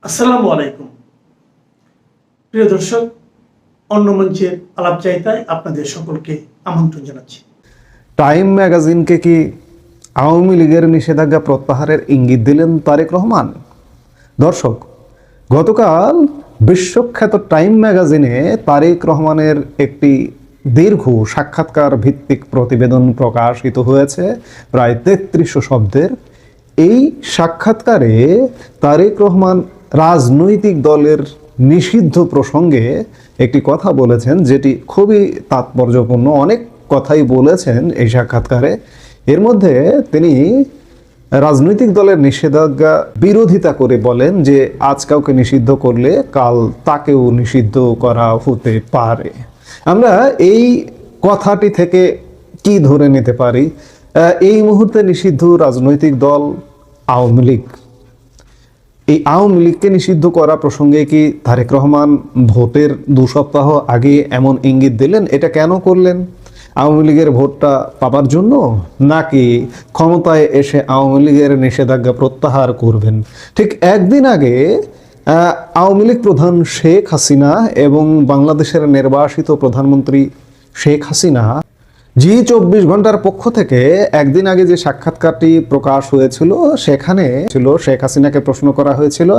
আসসালামু আলাইকুম প্রিয় দর্শক, অন্য মঞ্চের আলাপচারিতায় আপনাদের সকলকে আমন্ত্রণ জানাচ্ছি। টাইম ম্যাগাজিনকে কি আওয়ামী লীগের নিষেধাজ্ঞা প্রত্যাহারের ইঙ্গিত দিলেন তারেক রহমান? দর্শক, গতকাল বিশ্বখ্যাত টাইম ম্যাগাজিনে তারেক রহমানের একটি দীর্ঘ সাক্ষাৎকার ভিত্তিক প্রতিবেদন প্রকাশিত হয়েছে, প্রায় 3300 শব্দের। এই সাক্ষাৎকারে তারেক রহমান রাজনৈতিক দলের নিষিদ্ধ প্রসঙ্গে একটি কথা বলেছেন, যেটি খুবই তাৎপর্যপূর্ণ। অনেক কথাই বলেছেন এই সাক্ষাৎকারে। এর মধ্যে তিনি রাজনৈতিক দলের নিষেধাজ্ঞা বিরোধিতা করে বলেন যে আজ কাউকে নিষিদ্ধ করলে কাল তাকেও নিষিদ্ধ করা হতে পারে। আমরা এই কথাটি থেকে কি ধরে নিতে পারি? এই মুহূর্তে নিষিদ্ধ রাজনৈতিক দল আওয়ামী লীগ। এই আওয়ামী লীগকে নিষিদ্ধ করা প্রসঙ্গে কি তারেক রহমান ভোটের 2 সপ্তাহ আগে এমন ইঙ্গিত দিলেন? এটা কেন করলেন? আওয়ামী লীগের ভোটটা পাবার জন্য, নাকি ক্ষমতায় এসে আওয়ামী লীগের নিষেধাজ্ঞা প্রত্যাহার করবেন? ঠিক একদিন আগে আওয়ামী লীগ প্রধান শেখ হাসিনা এবং বাংলাদেশের নির্বাসিত প্রধানমন্ত্রী শেখ হাসিনা জি 24 ঘন্টার পক্ষ থেকে একদিন আগে যে সাক্ষাৎকারটি প্রকাশ হয়েছিল, সেখানে ছিল শেখ হাসিনাকে প্রশ্ন করা হয়েছিল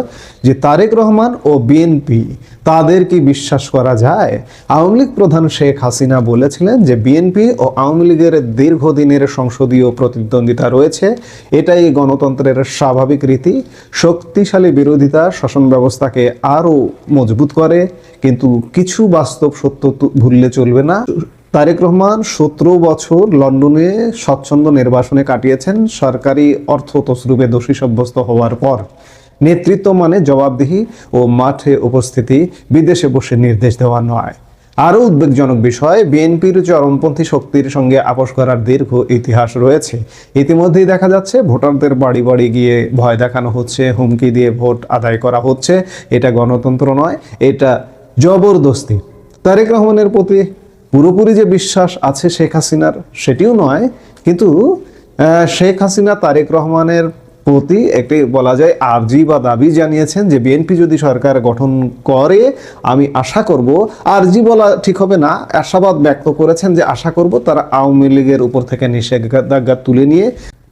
যে তারেক রহমান ও বিএনপি তাদের কি বিশ্বাস করা যায়? আওয়ামী লীগ প্রধান শেখ হাসিনা বলেছিলেন যে বিএনপি ও আওয়ামী লীগের দীর্ঘদিনের সংসদীয় প্রতিদ্বন্দ্বিতা রয়েছে, এটাই গণতন্ত্রের স্বাভাবিক রীতি। শক্তিশালী বিরোধিতা শাসন ব্যবস্থাকে আরও মজবুত করে, কিন্তু কিছু বাস্তব সত্য ভুললে চলবে না। তারেক রহমান 17 বছর লন্ডনে স্বচ্ছন্দ নির্বাসনে কাটিয়েছেন। সরকারি অর্থ তসরুপে দোষী সাব্যস্ত হওয়ার পর নেতৃত্ব মানে জবাবদিহি ও মাঠে উপস্থিতি, বিদেশে বসে নির্দেশ দেওয়া নয়। আরও উদ্বেগজনক বিষয়, বিএনপির চরমপন্থী শক্তির সঙ্গে আপোষ করার দীর্ঘ ইতিহাস রয়েছে। ইতিমধ্যেই দেখা যাচ্ছে ভোটারদের বাড়ি বাড়ি গিয়ে ভয় দেখানো হচ্ছে, হুমকি দিয়ে ভোট আদায় করা হচ্ছে। এটা গণতন্ত্র নয়, এটা জবরদস্তি। তারেক রহমানের প্রতি পুরোপুরি যে বিশ্বাস আছে শেখ হাসিনার, সেটিও নয়, কিন্তু শেখ হাসিনা তারেক রহমানের প্রতি একটি বলা যায় আর্জি বা দাবি জানিয়েছেন যে বিএনপি যদি সরকার গঠন করে আমি আশা করব, আর্জি বলা ঠিক হবে না, আশাবাদ ব্যক্ত করেছেন যে আশা করব তারা আওয়ামী লীগের উপর থেকে নিষেধাজ্ঞা তুলে নিয়ে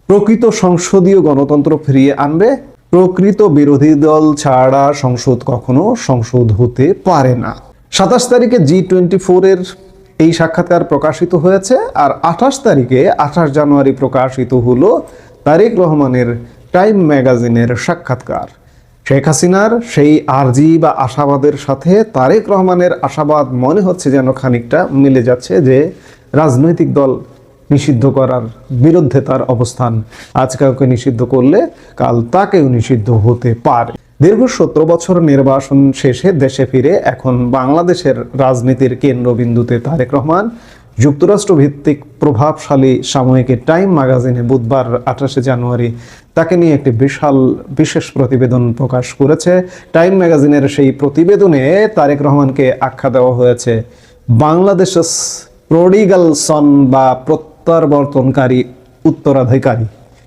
প্রকৃত সংসদীয় গণতন্ত্র ফিরিয়ে আনবে। প্রকৃত বিরোধী দল ছাড়া সংসদ কখনো সংসদ হতে পারে না। 27 তারিখে G24 এর এই সাক্ষাৎকার প্রকাশিত হয়েছে, আর 28 জানুয়ারি প্রকাশিত হলো তারেক রহমানের টাইম ম্যাগাজিনের সাক্ষাৎকার। শেখ হাসিনার সেই আর্জি বা আশাবাদের সাথে তারেক রহমানের আশাবাদ মনে হচ্ছে যেন খানিকটা মিলে যাচ্ছে, যে রাজনৈতিক দল নিষিদ্ধ করার বিরুদ্ধে তার অবস্থান। আজ কাউকে নিষিদ্ধ করলে কাল তাকেও নিষিদ্ধ হতে পারে। দীর্ঘ 17 বছর নির্বাসন শেষে দেশে ফিরে এখন বাংলাদেশের রাজনীতির কেন্দ্রবিন্দুতে তারেক রহমান। যুক্তরাষ্ট্র ভিত্তিক প্রভাবশালী সাময়িকী টাইম ম্যাগাজিনে বুধবার 28 জানুয়ারি তাকে নিয়ে একটি বিশেষ প্রতিবেদন প্রকাশ করেছে। টাইম ম্যাগাজিনের সেই প্রতিবেদনে তারেক রহমানকে আখ্যা দেওয়া হয়েছে বাংলাদেশের প্রডিগাল সন বা প্রত্যাবর্তনকারী উত্তরাধিকারী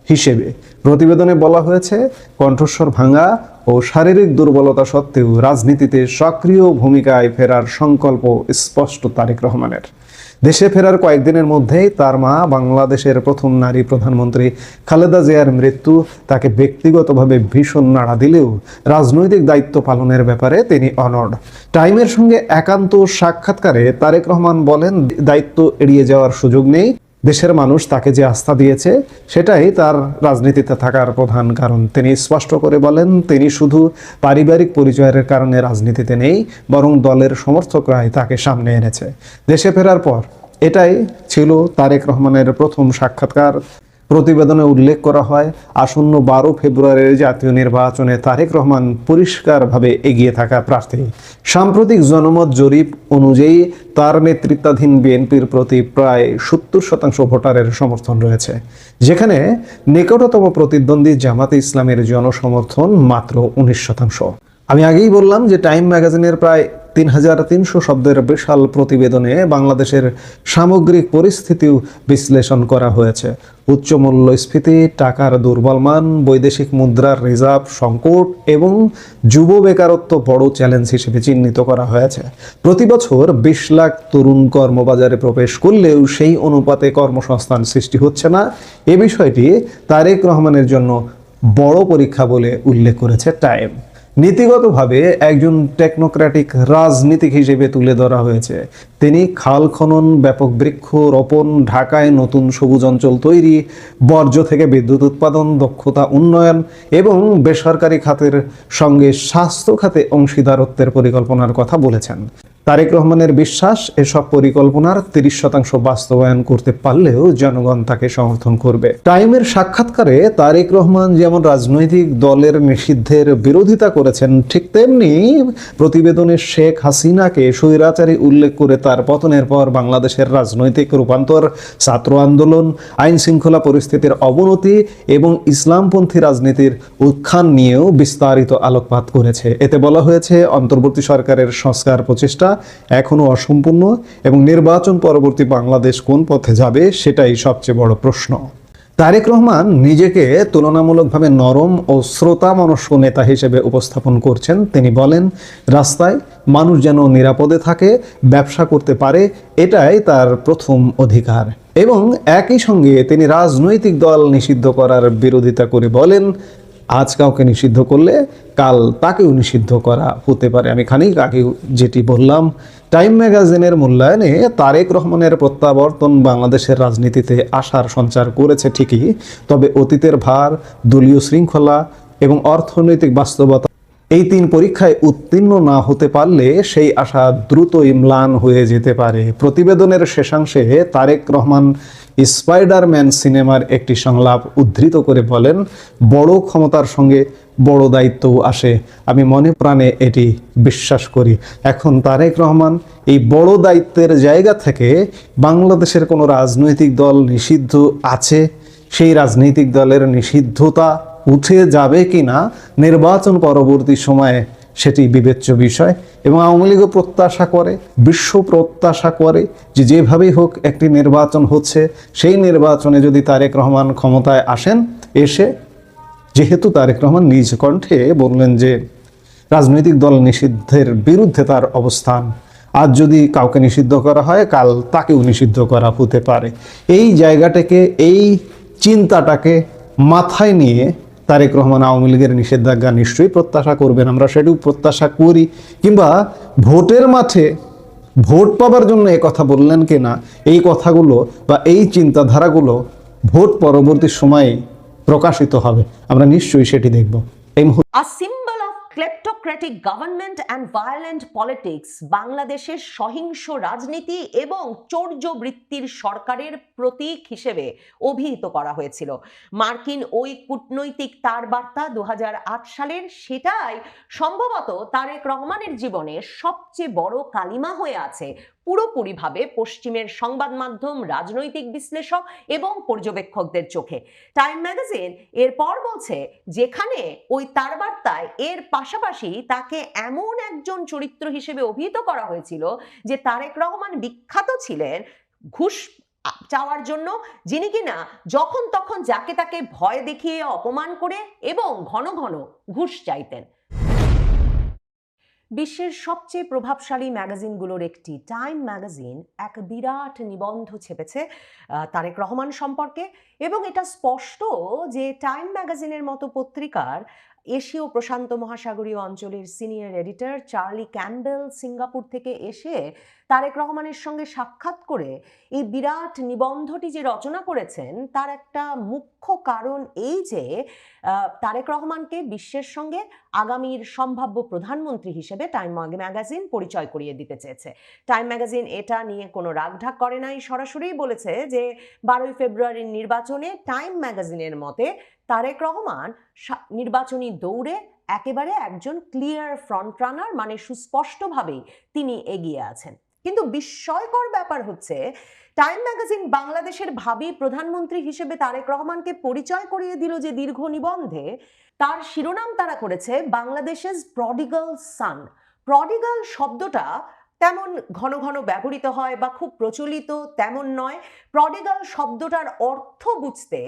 হিসেবে। প্রতিবেদনে বলা হয়েছে, কণ্ঠস্বর ভাঙা ও শারীরিক দুর্বলতা সত্ত্বেও রাজনীতিতে সক্রিয় ভূমিকায় ফেরার সংকল্প স্পষ্ট তারেক রহমানের। দেশে ফেরার কয়েকদিনের মধ্যেই তার মা বাংলাদেশের প্রথম নারী প্রধানমন্ত্রী খালেদা জিয়ার মৃত্যু তাকে ব্যক্তিগতভাবে ভীষণ নাড়া দিলেও রাজনৈতিক দায়িত্ব পালনের ব্যাপারে তিনি অনড়। টাইমের সঙ্গে একান্ত সাক্ষাৎকারে তারেক রহমান বলেন, দায়িত্ব এড়িয়ে যাওয়ার সুযোগ নেই। দেশের মানুষ তাকে যে আস্থা দিয়েছে সেটাই তার রাজনীতিতে থাকার প্রধান কারণ। তিনি স্পষ্ট করে বলেন, তিনি শুধু পারিবারিক পরিচয়ের কারণে রাজনীতিতে নেই, বরং দলের সমর্থকরাই তাকে সামনে এনেছে। দেশে ফেরার পর এটাই ছিল তারেক রহমানের প্রথম সাক্ষাৎকার। প্রতিবেদনে উল্লেখ করা হয়, আসন্ন 12 ফেব্রুয়ারির জাতীয় নির্বাচনে তারেক রহমান পরিষ্কারভাবে এগিয়ে থাকা প্রার্থী। সাম্প্রতিক জনমত জরিপ অনুযায়ী তার নেতৃত্বাধীন বিএনপির প্রতি প্রায় 70% ভোটারের সমর্থন রয়েছে, যেখানে নিকটতম প্রতিদ্বন্দ্বী জামাতে ইসলামের জনসমর্থন মাত্র 19%। আমি আগেই বললাম যে টাইম ম্যাগাজিনের প্রায় 3300 শব্দের বিশাল প্রতিবেদনে বাংলাদেশের সামগ্রিক পরিস্থিতিও বিশ্লেষণ করা হয়েছে। উচ্চ মূল্যস্ফীতি, টাকার দুর্বল মান, বৈদেশিক মুদ্রার রিজার্ভ সংকট এবং যুব বেকারত্ব বড় চ্যালেঞ্জ হিসেবে চিহ্নিত করা হয়েছে। প্রতি বছর 20 লাখ তরুণ কর্মবাজারে প্রবেশ করলেও সেই অনুপাতে কর্মসংস্থান সৃষ্টি হচ্ছে না। এ বিষয়টি তারেক রহমানের জন্য বড় পরীক্ষা বলে উল্লেখ করেছে টাইম। নীতিগতভাবে একজন টেকনোক্র্যাটিক রাজনীতিক হিসেবে তুলে ধরা হয়েছে। তিনি খাল খনন, ব্যাপক বৃক্ষ রোপণ, ঢাকায় নতুন সবুজ অঞ্চল তৈরি, বর্জ্য থেকে বিদ্যুৎ উৎপাদন, দক্ষতা উন্নয়ন এবং বেসরকারি খাতের সঙ্গে স্বাস্থ্য খাতে অংশীদারত্বের পরিকল্পনার কথা বলেছেন। তারেক রহমানের বিশ্বাস, এসব পরিকল্পনার 30% বাস্তবায়ন করতে পারলেও জনগণ তাকে সমর্থন করবে। টাইমের সাক্ষাৎকারে তারেক রহমান যেমন রাজনৈতিক দলের নিষিদ্ধের বিরোধিতা করেছেন, ঠিক তেমনি প্রতিবেদনে শেখ হাসিনাকে স্বৈরাচারী উল্লেখ করে তার পতনের পর বাংলাদেশের রাজনৈতিক রূপান্তর, ছাত্র আন্দোলন, আইন শৃঙ্খলা পরিস্থিতির অবনতি এবং ইসলামপন্থী রাজনীতির উত্থান নিয়েও বিস্তারিত আলোকপাত করেছে। এতে বলা হয়েছে, অন্তর্বর্তী সরকারের সংস্কার প্রচেষ্টা এখনো অসম্পূর্ণ এবং নির্বাচন পরবর্তী বাংলাদেশ কোন পথে যাবে সেটাই সবচেয়ে বড় প্রশ্ন। তারেক রহমান নিজেকে তুলনামূলকভাবে নরম ও শ্রোতামনস্ক নেতা হিসেবে উপস্থাপন করছেন। তিনি বলেন, রাস্তায় মানুষ যেন নিরাপদে থাকে, ব্যবসা করতে পারে, এটাই তার প্রথম অধিকার। এবং একই সঙ্গে তিনি রাজনৈতিক দল নিষিদ্ধ করার বিরোধিতা করে বলেন, আজ কাউকে নিষিদ্ধ করলে কাল তাকেও নিষিদ্ধ করা হতে পারে। আমি খানিক আগে যেটি বললাম, টাইম ম্যাগাজিনের মূল্যায়নে তারেক রহমানের প্রত্যাবর্তন বাংলাদেশের রাজনীতিতে আশার সঞ্চার করেছে ঠিকই, তবে অতীতের ভার, দলীয় শৃঙ্খলা এবং অর্থনৈতিক বাস্তবতা, এই 3 পরীক্ষায় উত্তীর্ণ না হতে পারলে সেই আশা দ্রুতই ম্লান হয়ে যেতে পারে। প্রতিবেদনের শেষাংশে তারেক রহমান স্পাইডারম্যান সিনেমার একটি সংলাপ উদ্ধৃত করে বলেন, বড় ক্ষমতার সঙ্গে বড় দায়িত্বও আসে। আমি মনে প্রাণে এটি বিশ্বাস করি। এখন তারেক রহমান এই বড় দায়িত্বের জায়গা থেকে বাংলাদেশের কোনো রাজনৈতিক দল নিষিদ্ধ আছে, সেই রাজনৈতিক দলের নিষিদ্ধতা উঠে যাবে কিনা নির্বাচন পরবর্তী সময়ে সেটি বিবেচ্য বিষয়। এবং আওয়ামী লীগও প্রত্যাশা করে, বিশ্ব প্রত্যাশা করে যে যেভাবেই হোক একটি নির্বাচন হচ্ছে, সেই নির্বাচনে যদি তারেক রহমান ক্ষমতায় আসেন, এসে যেহেতু তারেক রহমান নিজ কণ্ঠে বললেন যে রাজনৈতিক দল নিষিদ্ধের বিরুদ্ধে তার অবস্থান, আজ যদি কাউকে নিষিদ্ধ করা হয় কাল তাকেও নিষিদ্ধ করা হতে পারে, এই জায়গাটাকে, এই চিন্তাটাকে মাথায় নিয়ে তারেক রহমান আওয়ামী লীগের নিষেধাজ্ঞা নিশ্চয়ই প্রত্যাশা করবেন। আমরা সেটাও প্রত্যাশা করি। কিংবা ভোটের মাঠে ভোট পাবার জন্য এ কথা বললেন কিনা, এই কথাগুলো বা এই চিন্তাধারাগুলো ভোট পরবর্তী সময়ে প্রকাশিত হবে। আমরা নিশ্চয়ই সেটি দেখব। এই মুহূর্তে A symbol of kleptocratic government and violent politics, বাংলাদেশের সহিংস রাজনীতি এবং চৌর্যবৃত্তির সরকারের প্রতীক হিসেবে অভিহিত করা হয়েছিল মার্কিন ওই কূটনৈতিক তার বার্তা 2008 সালের। সেটাই সম্ভবত তারেক রহমানের জীবনে সবচেয়ে বড় কালিমা হয়ে আছে পুরোপুরিভাবে পশ্চিমের সংবাদ মাধ্যম, রাজনৈতিক বিশ্লেষক এবং পর্যবেক্ষকদের চোখে। টাইম ম্যাগাজিন এরপর বলছে, যেখানে ওই তার বার্তায় এর পাশাপাশি তাকে এমন একজন চরিত্র হিসেবে অভিহিত করা হয়েছিল যে তারেক রহমান বিখ্যাত ছিলেন ঘুষ চাওয়ার জন্য, যিনি কিনা যখন তখন যাকে তাকে ভয় দেখিয়ে অপমান করে এবং ঘন ঘন ঘুষ চাইতেন। বিশ্বের সবচেয়ে প্রভাবশালী ম্যাগাজিনগুলোর একটি টাইম ম্যাগাজিন এক বিরাট নিবন্ধ ছেপেছে তারেক রহমান সম্পর্কে। এবং এটা স্পষ্ট যে টাইম ম্যাগাজিনের মতো পত্রিকার এশীয় প্রশান্ত মহাসাগরীয় অঞ্চলের senior editor Charlie Campbell Singapore থেকে এসে তারেক রহমানের সঙ্গে সাক্ষাৎ করে এই বিরাট নিবন্ধটি যে রচনা করেছেন, তার একটা মুখ্য কারণ এই যে তারেক রহমানকে বিশ্বের সঙ্গে আগামীর সম্ভাব্য প্রধানমন্ত্রী হিসেবে টাইম ম্যাগাজিন পরিচয় করিয়ে দিতে চেয়েছে। টাইম ম্যাগাজিন এটা নিয়ে কোনো রাগঢাক করে নাই, সরাসরি বলেছে যে 12ই ফেব্রুয়ারির নির্বাচনে টাইম ম্যাগাজিনের মতে তারেক রহমান নির্বাচনী দৌড়ে একেবারে একজন ক্লিয়ার ফ্রন্ট রানার, মানে সুস্পষ্টভাবেই তিনি এগিয়ে আছেন। কিন্তু বিস্ময়কর ব্যাপার হচ্ছে, টাইম ম্যাগাজিন বাংলাদেশের ভাবী প্রধানমন্ত্রী হিসেবে তারেক রহমানকে পরিচয় করিয়ে দিল যে দীর্ঘ নিবন্ধে, তার শিরোনাম তারা করেছে বাংলাদেশের প্রডিগাল সান, প্রডিগাল শব্দটা তেমন ঘন ঘন ব্যবহৃত হয় বা খুব প্রচলিত তেমন নয়। প্রডিগাল শব্দটার অর্থ বুঝতে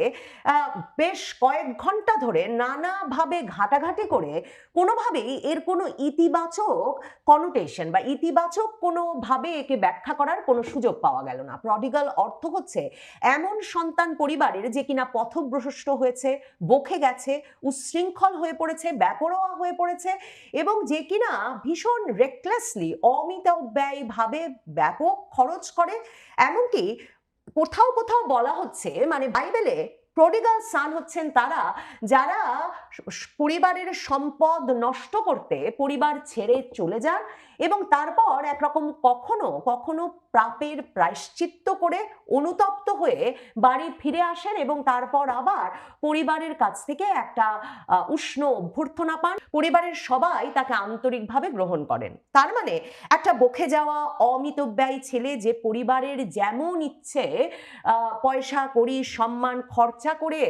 বেশ কয়েক ঘন্টা ধরে নানাভাবে ঘাটাঘাটি করে কোনোভাবেই এর কোনো ইতিবাচক কনোটেশন বা ইতিবাচক কোনোভাবে একে ব্যাখ্যা করার কোনো সুযোগ পাওয়া গেল না। প্রডিগাল অর্থ হচ্ছে এমন সন্তান পরিবারের যে কিনা পথভ্রষ্ট হয়েছে, বকে গেছে, উচ্ছৃঙ্খল হয়ে পড়েছে, বেপরোয়া হয়ে পড়েছে এবং যে কিনা ভীষণ রেকলেসলি অমিতব্যয়ীভাবে ব্যাপক খরচ করে। এমনকি কোথাও কোথাও বলা হচ্ছে, মানে বাইবেলে প্রডিগাল সান হচ্ছেন তারা যারা পরিবারের সম্পদ নষ্ট করতে পরিবার ছেড়ে চলে যান এবং তারপর একরকম কখনো কখনো পাপের প্রায়শ্চিত্ত করে অনুতপ্ত হয়ে বাড়ি ফিরে আসেন এবং তারপর আবার পরিবারের কাছ থেকে একটা উষ্ণ অভ্যর্থনা পান। পরিবারের সবাই তাকে আন্তরিকভাবে গ্রহণ করেন। তার মানে একটা বকে যাওয়া অমিতব্যয়ী ছেলে যে পরিবারের যেমন ইচ্ছে পয়সা কড়ি সম্মান খরচা করে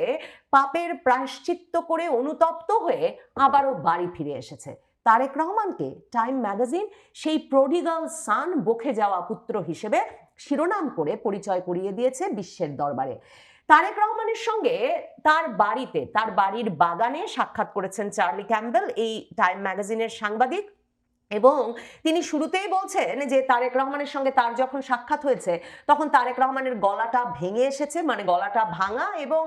পাপের প্রায়শ্চিত্ত করে অনুতপ্ত হয়ে আবারও বাড়ি ফিরে এসেছে। তারেক রহমানকে টাইম ম্যাগাজিন সেই প্রডিগাল সান, বকে যাওয়া পুত্র হিসেবে শিরোনাম করে পরিচয় করিয়ে দিয়েছে বিশ্বের দরবারে। তারেক রহমানের সঙ্গে তার বাড়িতে, তার বাড়ির বাগানে সাক্ষাৎ করেছেন চার্লি ক্যাম্বেল, এই টাইম ম্যাগাজিনের সাংবাদিক। এবং তিনি শুরুতেই বলছেন যে তারেক রহমানের সঙ্গে তার যখন সাক্ষাৎ হয়েছে তখন তারেক রহমানের গলাটা ভেঙে এসেছে, মানে গলাটা ভাঙা, এবং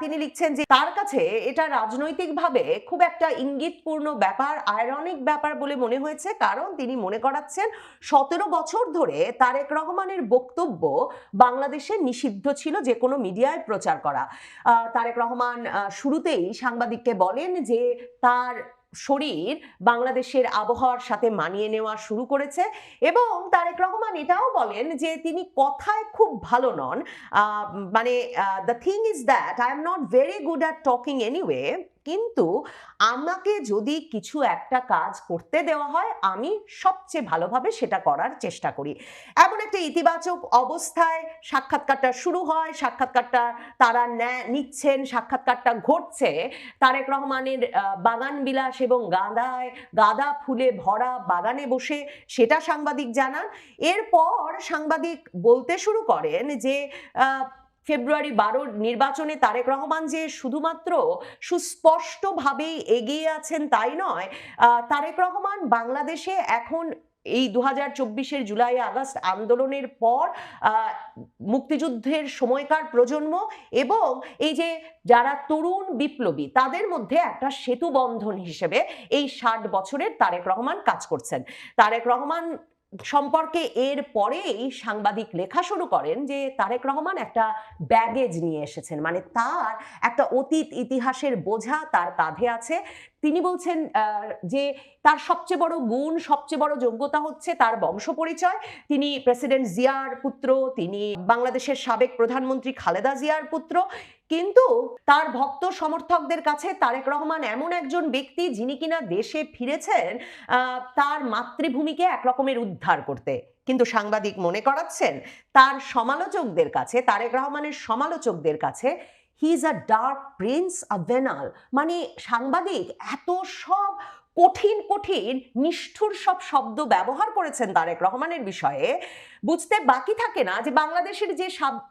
তিনি লিখছেন যে তার কাছে এটা রাজনৈতিকভাবে খুব একটা ইঙ্গিতপূর্ণ ব্যাপার, আয়রনিক ব্যাপার বলে মনে হয়েছে, কারণ তিনি মনে করাচ্ছেন 17 বছর ধরে তারেক রহমানের বক্তব্য বাংলাদেশে নিষিদ্ধ ছিল যে কোনো মিডিয়ায় প্রচার করা। তারেক রহমান শুরুতেই সাংবাদিককে বলেন যে তার শরীর বাংলাদেশের আবহাওয়ার সাথে মানিয়ে নেওয়া শুরু করেছে এবং তারেক রহমান এটাও বলেন যে তিনি কথায় খুব ভালো নন, মানে the thing is that I am not very good at talking anyway, কিন্তু আমাকে যদি কিছু একটা কাজ করতে দেওয়া হয় আমি সবচেয়ে ভালোভাবে সেটা করার চেষ্টা করি। এমন একটা ইতিবাচক অবস্থায় সাক্ষাৎকারটা শুরু হয়, সাক্ষাৎকারটা তারা নিচ্ছেন, সাক্ষাৎকারটা ঘটছে তারেক রহমানের বাগান বিলাস এবং গাঁদা ফুলে ভরা বাগানে বসে, সেটা সাংবাদিক জানান। এরপর সাংবাদিক বলতে শুরু করেন যে ফেব্রুয়ারি 12 নির্বাচনে তারেক রহমান যে শুধুমাত্র সুস্পষ্টভাবেই এগিয়ে আছেন তাই নয়, তারেক রহমান বাংলাদেশে এখন এই 2024-এর জুলাই আগস্ট আন্দোলনের পর মুক্তিযুদ্ধের সময়কার প্রজন্ম এবং এই যে যারা তরুণ বিপ্লবী তাদের মধ্যে একটা সেতু বন্ধন হিসেবে এই 60 বছরের তারেক রহমান কাজ করছেন। তারেক রহমান সম্পর্কে এর পরেই সাংবাদিক লেখা শুরু করেন যে তারেক রহমান একটা ব্যাগেজ নিয়ে এসেছেন, মানে তার একটা অতীত ইতিহাসের বোঝা তার কাঁধে আছে। তিনি বলছেন যে তার সবচেয়ে বড় গুণ, সবচেয়ে বড় যোগ্যতা হচ্ছে তার বংশ পরিচয়। তিনি প্রেসিডেন্ট জিয়ার পুত্র, তিনি বাংলাদেশের সাবেক প্রধানমন্ত্রী খালেদা জিয়ার পুত্র, কিন্তু তার ভক্ত সমর্থকদের কাছে তারেক রহমান এমন একজন ব্যক্তি যিনি কিনা দেশে ফিরেছেন তার মাতৃভূমিকে একরকমের উদ্ধার করতে। কিন্তু সাংবাদিক মনে করাচ্ছেন তার সমালোচকদের কাছে, তারেক রহমানের সমালোচকদের কাছে, he is a dark prince, a venal. মানে সাংবাদিক এত সব কঠিন কঠিন নিষ্ঠুর সব শব্দ ব্যবহার করেছেন তারেক রহমানের বিষয়ে, বুঝতে বাকি থাকে না যে বাংলাদেশের যে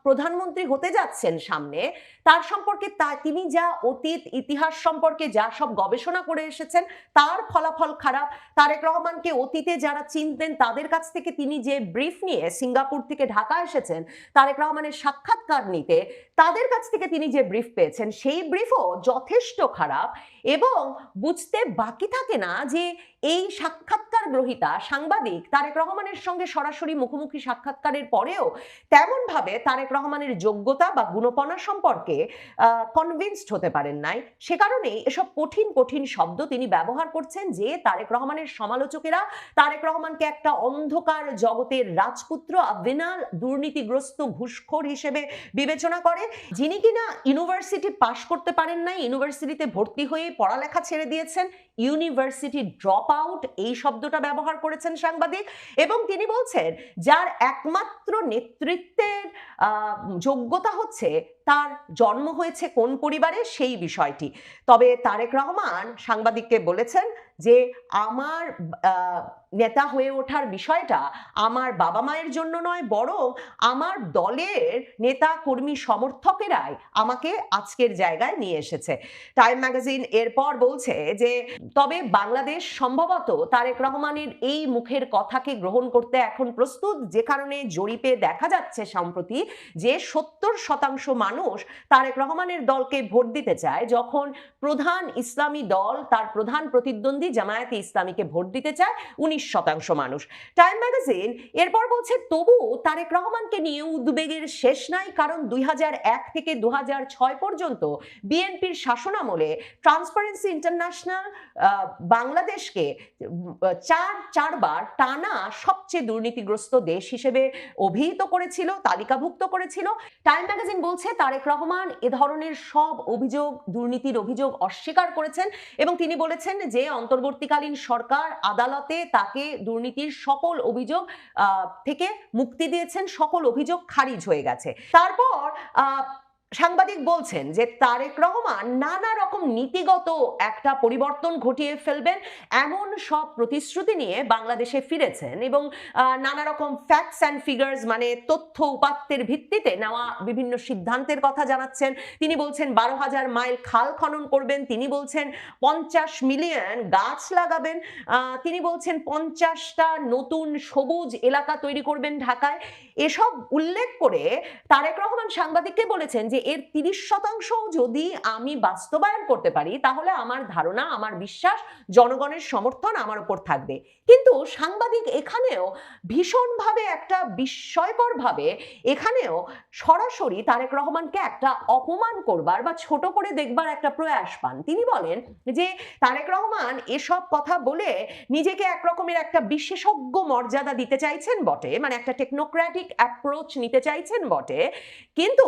প্রধানমন্ত্রী হতে যাচ্ছেন সামনে তার সম্পর্কে তিনি যা অতীত ইতিহাস সম্পর্কে যা সব গবেষণা করে এসেছেন তার ফলাফল খারাপ। তারেক রহমানকে অতীতে যারা চিনতেন তাদের কাছ থেকে তিনি যে ব্রিফ নিয়ে সিঙ্গাপুর থেকে ঢাকা এসেছেন তারেক রহমানের সাক্ষাৎকার নিতে, তাদের কাছ থেকে তিনি যে ব্রিফ পেয়েছেন সেই ব্রিফও যথেষ্ট খারাপ। এবং বুঝতে বাকি থাকে না যে এই সাক্ষাৎকার গ্রহীতা সাংবাদিক তারেক রহমানের সঙ্গে সরাসরি মুখোমুখি সাক্ষাৎকারের পরেও তেমন ভাবে তারেক রহমানের যোগ্যতা বা গুণপনা সম্পর্কে কনভিন্সড হতে পারেন নাই। সে কারণে এসব কঠিন কঠিন শব্দ তিনি ব্যবহার করছেন যে তারেক রহমানের সমালোচকেরা তারেক রহমানকে একটা অন্ধকার জগতের রাজপুত্র, ভিনাল, দুর্নীতিগ্রস্ত ঘুষখোর হিসেবে বিবেচনা করে, যিনি কিনা ইউনিভার্সিটি পাশ করতে পারেন নাই, ইউনিভার্সিটিতে ভর্তি হয়ে পড়ালেখা ছেড়ে দিয়েছেন, ইউনিভার্সিটি ড্রপ আউট এই শব্দটা ব্যবহার করেছেন সাংবাদিক। এবং তিনি বলছেন যার একমাত্র নেতৃত্বের যোগ্যতা হচ্ছে তার জন্ম হয়েছে কোন পরিবারে সেই বিষয়টি। তবে তারেক রহমান সাংবাদিককে বলেছেন যে আমার নেতা হয়ে ওঠার বিষয়টা আমার বাবা মায়ের জন্য নয়, বরং আমার দলের নেতা কর্মী সমর্থকেরাই আমাকে আজকের জায়গায় নিয়ে এসেছে। টাইম ম্যাগাজিন এরপর বলছে যে তবে বাংলাদেশ সম্ভবত তারেক রহমানের এই মুখের কথাকে গ্রহণ করতে এখন প্রস্তুত, যে কারণে জরিপে দেখা যাচ্ছে সম্প্রতি যে 70% মানুষ তারেক রহমানের দলকে ভোট দিতে চায়, যখন প্রধান ইসলামী দল তার প্রধান প্রতিদ্বন্দ্বী জামায়াতে ইসলামীকে ভোট দিতে চায় 19% মানুষ। টাইম ম্যাগাজিন এরপর বলছে তবু তারেক রহমানকে নিয়ে উদ্বেগের শেষ নাই, কারণ 2001 থেকে 2006 পর্যন্ত বিএনপির শাসনামলে ট্রান্সপারেন্সি ইন্টারন্যাশনাল বাংলাদেশকে চারবার টানা সবচেয়ে দুর্নীতিগ্রস্ত দেশ হিসেবে অভিহিত করেছিল, তালিকাভুক্ত করেছিল। টাইম ম্যাগাজিন বলছে তারেক রহমান এ ধরনের সব অভিযোগ, দুর্নীতির অভিযোগ অস্বীকার করেছেন এবং তিনি বলেছেন যে অন্তর্বর্তীকালীন সরকার আদালতে তাকে দুর্নীতির সকল অভিযোগ থেকে মুক্তি দিয়েছেন, সকল অভিযোগ খারিজ হয়ে গেছে। তারপর সাংবাদিক বলছেন যে তারেক রহমান নানা রকম নীতিগত একটা পরিবর্তন ঘটিয়ে ফেলবেন এমন সব প্রতিশ্রুতি নিয়ে বাংলাদেশে ফিরেছেন এবং নানা রকম ফ্যাক্টস অ্যান্ড ফিগার্স মানে তথ্য উপাত্তের ভিত্তিতে নেওয়া বিভিন্ন সিদ্ধান্তের কথা জানাচ্ছেন। তিনি বলছেন 12,000 মাইল খাল খনন করবেন, তিনি বলছেন 50 মিলিয়ন গাছ লাগাবেন, তিনি বলছেন 50টা নতুন সবুজ এলাকা তৈরি করবেন ঢাকায়। এসব উল্লেখ করে তারেক রহমান সাংবাদিককে বলেছেন যে এর 30% যদি আমি বাস্তবায়ন করতে পারি তাহলে আমার ধারণা, আমার বিশ্বাস জনগণের সমর্থন আমার উপর থাকবে। কিন্তু সাংবাদিক এখানেও ভীষণভাবে একটা বিস্ময়করভাবে এখানেও সরাসরি তারেক রহমানকে একটা অপমান করবার বা ছোট করে দেখবার একটা প্রয়াস পান। তিনি বলেন যে তারেক রহমান এসব কথা বলে নিজেকে একরকমের একটা বিশেষজ্ঞ মর্যাদা দিতে চাইছেন বটে, মানে একটা টেকনোক্র্যাটিক অ্যাপ্রোচ নিতে চাইছেন বটে, কিন্তু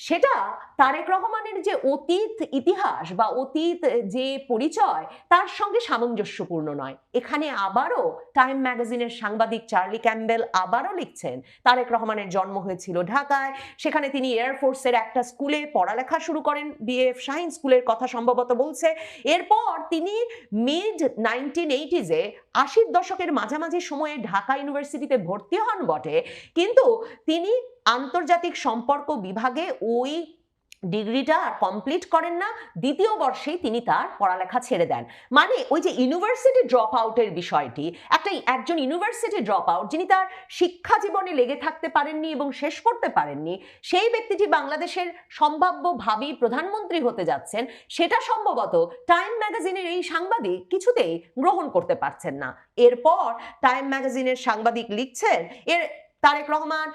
সেটা তারেক রহমানের যে অতীত ইতিহাস বা অতীত যে পরিচয় তার সঙ্গে সামঞ্জস্যপূর্ণ নয়। এখানে আবারও টাইম ম্যাগাজিনের সাংবাদিক চার্লি ক্যাম্বেল আবারও লিখছেন তারেক রহমানের জন্ম হয়েছিল ঢাকায়, সেখানে তিনি এয়ারফোর্সের একটা স্কুলে পড়ালেখা শুরু করেন, বিএফ শাহিন স্কুলের কথা সম্ভবত বলছে। এরপর তিনি মিড 1980s-এ 80-র দশকের মাঝামাঝি সময়ে ঢাকা ইউনিভার্সিটিতে ভর্তি হন বটে, কিন্তু তিনি আন্তর্জাতিক সম্পর্ক বিভাগে ওই ডিগ্রিটা কমপ্লিট করেন না, দ্বিতীয় বর্ষেই তিনি তার পড়ালেখা ছেড়ে দেন। মানে ওই যে ইউনিভার্সিটি ড্রপ আউটের বিষয়টি, একজন ইউনিভার্সিটি ড্রপ আউট যিনি তার শিক্ষা জীবনে লেগে থাকতে পারেননি এবং শেষ করতে পারেননি, সেই ব্যক্তিটি বাংলাদেশের সম্ভাব্য ভাবী প্রধানমন্ত্রী হতে যাচ্ছেন, সেটা সম্ভবত টাইম ম্যাগাজিনের এই সাংবাদিক কিছুতেই গ্রহণ করতে পারছেন না। এরপর টাইম ম্যাগাজিনের সাংবাদিক লিখছেন তারেক রহমান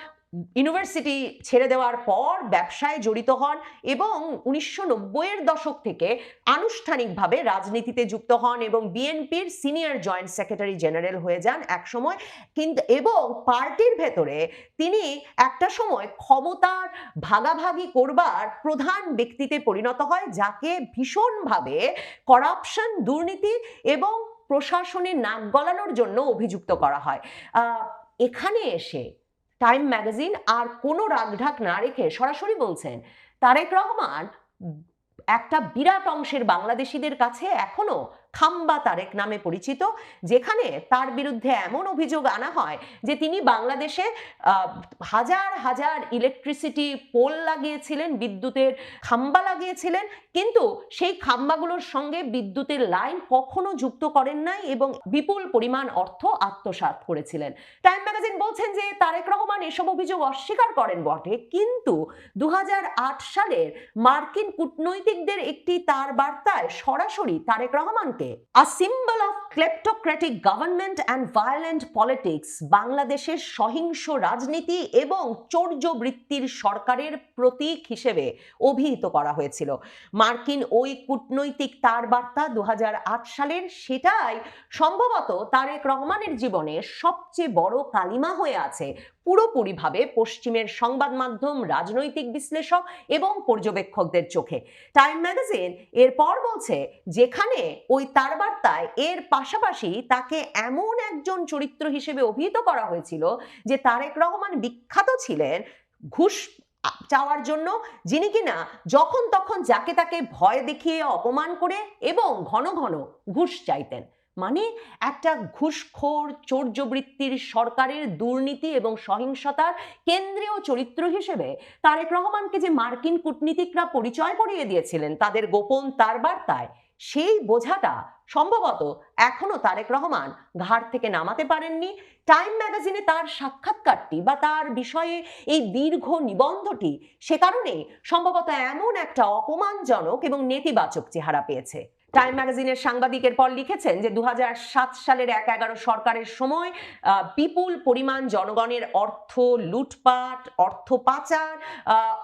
ইউনিভার্সিটি ছেড়ে দেওয়ার পর ব্যবসায় জড়িত হন এবং 1990-এর দশক থেকে আনুষ্ঠানিকভাবে রাজনীতিতে যুক্ত হন এবং বিএনপির সিনিয়র জয়েন্ট সেক্রেটারি জেনারেল হয়ে যান একসময়, কিন্তু এবং পার্টির ভেতরে তিনি একটা সময় ক্ষমতার ভাগাভাগি করবার প্রধান ব্যক্তিতে পরিণত হয়, যাকে ভীষণভাবে করাপশন, দুর্নীতি এবং প্রশাসনে নাক গলানোর জন্য অভিযুক্ত করা হয়। এখানে এসে টাইম ম্যাগাজিন আর কোনো রাগঢাক না রেখে সরাসরি বলছেন তারেক রহমান একটা বিরাট অংশের বাংলাদেশিদের কাছে এখনো খাম্বা তারেক নামে পরিচিত, যেখানে তার বিরুদ্ধে এমন অভিযোগ আনা হয় যে তিনি বাংলাদেশে হাজার হাজার ইলেকট্রিসিটি পোল লাগিয়েছিলেন, বিদ্যুতের খাম্বা লাগিয়েছিলেন, কিন্তু সেই খাম্বাগুলোর সঙ্গে বিদ্যুতের লাইন কখনো যুক্ত করেন নাই এবং বিপুল পরিমাণ অর্থ আত্মসাৎ করেছিলেন। টাইম ম্যাগাজিন বলছেন যে তারেক রহমান এসব অভিযোগ অস্বীকার করেন বটে, কিন্তু 2008 সালের মার্কিন কূটনৈতিকদের একটি তার বার্তায় সরাসরি Tarique Rahman A symbol of kleptocratic government and violent politics, বাংলাদেশের সহিংস রাজনীতি এবং চৌর্যবৃত্তির সরকারের প্রতীক হিসেবে অভিহিত করা হয়েছিল। মার্কিন ওই কূটনৈতিক তার বার্তা 2008 সালের, সেটাই সম্ভবত তারেক রহমানের জীবনে সবচেয়ে বড় কালিমা হয়ে আছে পুরোপুরিভাবে পশ্চিমের সংবাদ মাধ্যম, রাজনৈতিক বিশ্লেষক এবং পর্যবেক্ষকদের চোখে। টাইম ম্যাগাজিন এরপর বলছে যেখানে ওই তার বার্তায় এর পাশাপাশি তাকে এমন একজন চরিত্র হিসেবে অভিহিত করা হয়েছিল যে তারেক রহমান বিখ্যাত ছিলেন ঘুষ চাওয়ার জন্য, যিনি কিনা যখন তখন যাকে তাকে ভয় দেখিয়ে অপমান করে এবং ঘন ঘন ঘুষ চাইতেন। মানে একটা ঘুষখোর চৌর্যবৃত্তির সরকারের দুর্নীতি এবং সহিংসতার কেন্দ্রীয় চরিত্র হিসেবে তারেক রহমানকে যে মার্কিন কূটনীতিকরা পরিচয় করিয়ে দিয়েছিলেন তাদের গোপন তার বার্তায়, সেই বোঝাটা সম্ভবত এখনো তারেক রহমান ঘাড় থেকে নামাতে পারেননি। টাইম ম্যাগাজিনে তার সাক্ষাৎকারটি বা তার বিষয়ে এই দীর্ঘ নিবন্ধটি সে কারণে সম্ভবত এমন একটা অপমানজনক এবং নেতিবাচক চেহারা পেয়েছে। টাইম ম্যাগাজিনের সাংবাদিকের পর লিখেছেন যে 2007 সালের 1/11 সরকারের সময় বিপুল পরিমাণ জনগণের অর্থ লুটপাট, অর্থ পাচার,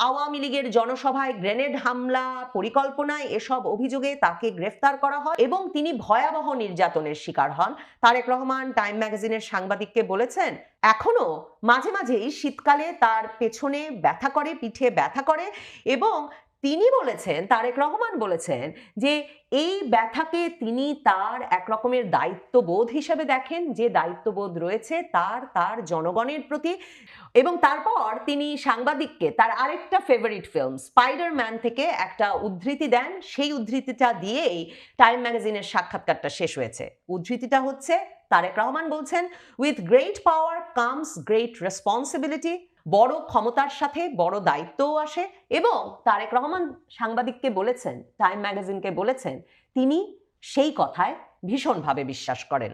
আওয়ামী লীগের জনসভায় গ্রেনেড হামলা পরিকল্পনায় এসব অভিযোগে তাকে গ্রেফতার করা হয় এবং তিনি ভয়াবহ নির্যাতনের শিকার হন। তারেক রহমান টাইম ম্যাগাজিনের সাংবাদিককে বলেছেন, এখনো মাঝে মাঝেই শীতকালে তার পেছনে ব্যথা করে, পিঠে ব্যথা করে, এবং তিনি বলেছেন, তারেক রহমান বলেছেন যে এই ব্যথাকে তিনি তার এক রকমের দায়িত্ববোধ হিসেবে দেখেন, যে দায়িত্ববোধ রয়েছে তার জনগণের প্রতি। এবং তারপর তিনি সাংবাদিককে তার আরেকটা ফেভারিট ফিল্ম স্পাইডারম্যান থেকে একটা উদ্ধৃতি দেন। সেই উদ্ধৃতিটা দিয়েই টাইম ম্যাগাজিনের সাক্ষাৎকারটা শেষ হয়েছে। উদ্ধৃতিটা হচ্ছে, তারেক রহমান বলছেন, with great power comes great responsibility. বড় ক্ষমতার সাথে বড় দায়িত্বও আসে। এবং তারেক রহমান সাংবাদিককে বলেছেন, টাইম ম্যাগাজিনকে বলেছেন, তিনি সেই কথায় ভীষণভাবে বিশ্বাস করেন।